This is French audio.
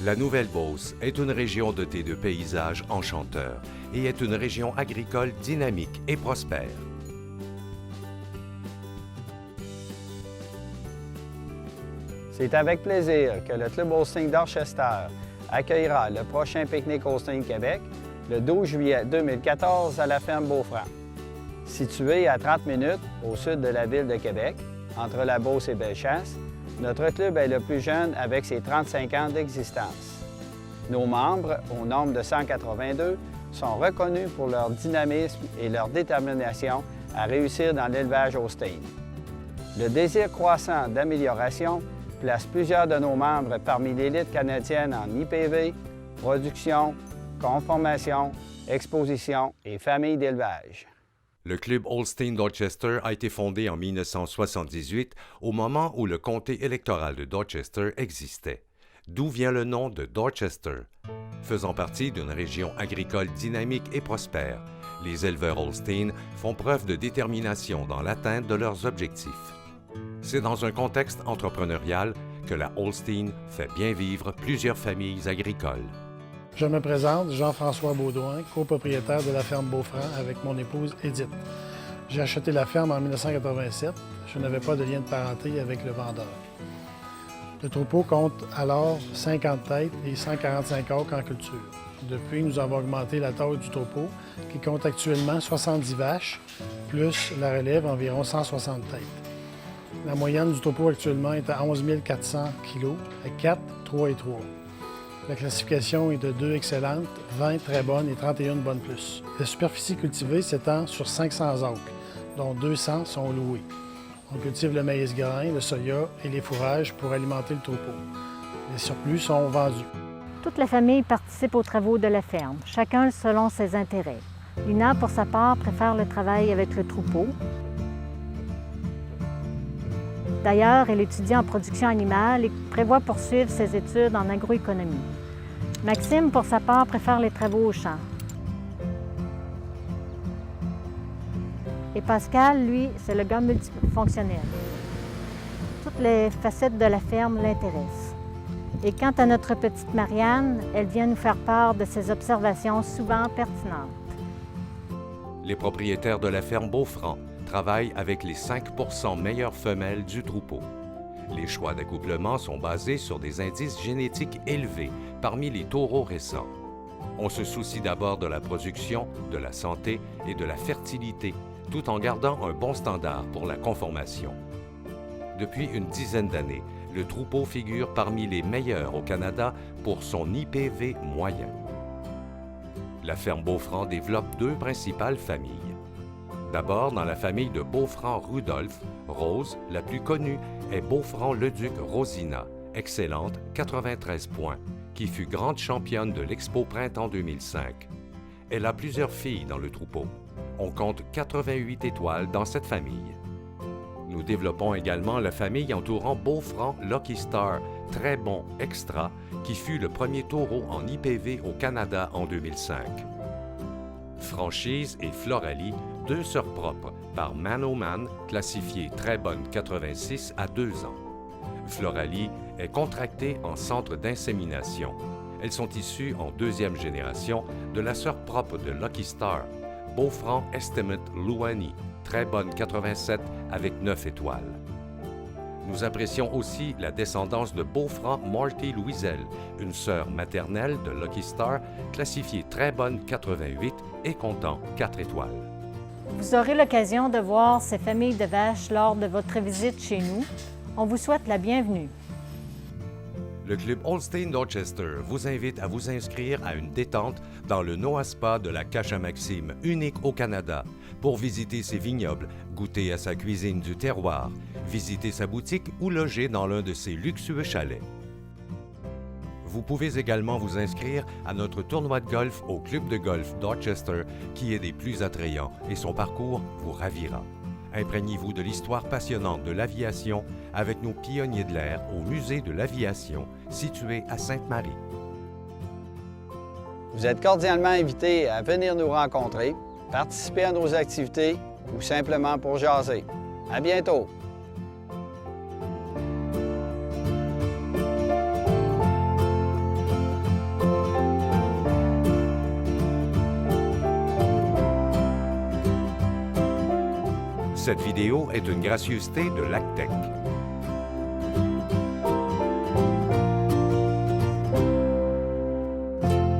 La Nouvelle-Beauce est une région dotée de paysages enchanteurs et est une région agricole dynamique et prospère. C'est avec plaisir que le Club Holstein d'Orchester accueillera le prochain pique-nique Holstein Québec le 12 juillet 2014 à la ferme Beaufranc. Située à 30 minutes au sud de la ville de Québec, entre la Beauce et Bellechasse, notre club est le plus jeune avec ses 35 ans d'existence. Nos membres, au nombre de 182, sont reconnus pour leur dynamisme et leur détermination à réussir dans l'élevage Holstein. Le désir croissant d'amélioration place plusieurs de nos membres parmi l'élite canadienne en IPV, production, conformation, exposition et famille d'élevage. Le Club Holstein Dorchester a été fondé en 1978, au moment où le comté électoral de Dorchester existait, d'où vient le nom de Dorchester. Faisant partie d'une région agricole dynamique et prospère, les éleveurs Holstein font preuve de détermination dans l'atteinte de leurs objectifs. C'est dans un contexte entrepreneurial que la Holstein fait bien vivre plusieurs familles agricoles. Je me présente, Jean-François Baudouin, copropriétaire de la ferme Beaufranc avec mon épouse Édith. J'ai acheté la ferme en 1987. Je n'avais pas de lien de parenté avec le vendeur. Le troupeau compte alors 50 têtes et 145 acres en culture. Depuis, nous avons augmenté la taille du troupeau, qui compte actuellement 70 vaches, plus la relève environ 160 têtes. La moyenne du troupeau actuellement est à 11 400 kg, à 4, 3 et 3. La classification est de 2 excellentes, 20 très bonnes et 31 bonnes plus. La superficie cultivée s'étend sur 500 acres, dont 200 sont loués. On cultive le maïs grain, le soya et les fourrages pour alimenter le troupeau. Les surplus sont vendus. Toute la famille participe aux travaux de la ferme, chacun selon ses intérêts. Lina, pour sa part, préfère le travail avec le troupeau. D'ailleurs, elle étudie en production animale et prévoit poursuivre ses études en agroéconomie. Maxime, pour sa part, préfère les travaux au champ. Et Pascal, lui, c'est le gars multifonctionnel. Toutes les facettes de la ferme l'intéressent. Et quant à notre petite Marianne, elle vient nous faire part de ses observations souvent pertinentes. Les propriétaires de la ferme Beaufranc travaillent avec les 5 % meilleures femelles du troupeau. Les choix d'accouplement sont basés sur des indices génétiques élevés parmi les taureaux récents. On se soucie d'abord de la production, de la santé et de la fertilité, tout en gardant un bon standard pour la conformation. Depuis une dizaine d'années, le troupeau figure parmi les meilleurs au Canada pour son IPV moyen. La ferme Beaufranc développe 2 principales familles. D'abord, dans la famille de Beaufranc-Rudolph, Rose, la plus connue, est Beaufranc-Leduc Rosina, excellente, 93 points, qui fut grande championne de l'Expo Printemps 2005. Elle a plusieurs filles dans le troupeau. On compte 88 étoiles dans cette famille. Nous développons également la famille entourant Beaufranc Lucky Star, très bon extra, qui fut le premier taureau en IPV au Canada en 2005. Franchise et Floralie, 2 sœurs propres, par Man-O-Man, classifiées très bonne 86 à 2 ans. Floralie est contractée en centre d'insémination. Elles sont issues en 2e génération de la sœur propre de Lucky Star, Beaufranc Estimate Louani, très bonne 87 avec 9 étoiles. Nous apprécions aussi la descendance de Beaufranc Marty Louiselle, une sœur maternelle de Lucky Star, classifiée très bonne 88 et comptant 4 étoiles. Vous aurez l'occasion de voir ces familles de vaches lors de votre visite chez nous. On vous souhaite la bienvenue. Le Club Holstein Dorchester vous invite à vous inscrire à une détente dans le Noah Spa de la Cache à Maxime, unique au Canada, pour visiter ses vignobles, goûter à sa cuisine du terroir, visiter sa boutique ou loger dans l'un de ses luxueux chalets. Vous pouvez également vous inscrire à notre tournoi de golf au Club de golf Dorchester, qui est des plus attrayants et son parcours vous ravira. Imprégnez-vous de l'histoire passionnante de l'aviation avec nos pionniers de l'air au Musée de l'aviation, situé à Sainte-Marie. Vous êtes cordialement invités à venir nous rencontrer, participer à nos activités ou simplement pour jaser. À bientôt! Cette vidéo est une gracieuseté de Lactec.